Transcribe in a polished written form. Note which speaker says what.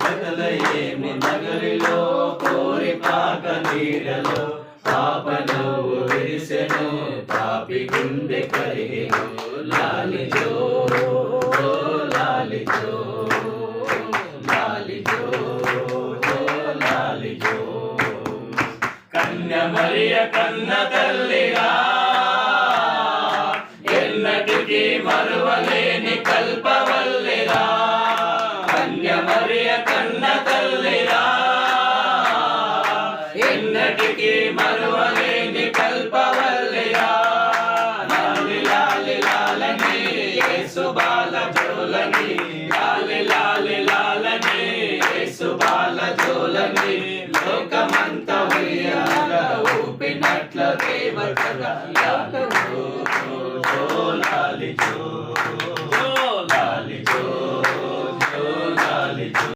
Speaker 1: బెతలహేము నగరిలో కోరిపాక నీడలో పాపను విరిసెను పాపి గుండె కరిగెను లాలిజో లాలిజో లాలిజో లాలిజో కన్య మరియ కన్న తల్లిగా ఎన్నటికీ మరువలేని కల్పవల్లిరా కన్య మరియ కన్న తల్లిరా ఎన్నటికీ మరువలేని కల్పవల్లిరా లాలి లాలి లాలని యేసు బాల జోలని లాలి లాలి లాలని యేసు బాల జోలని లోకమంత ఉయ్యాల ఊపినట్ల దేవతగా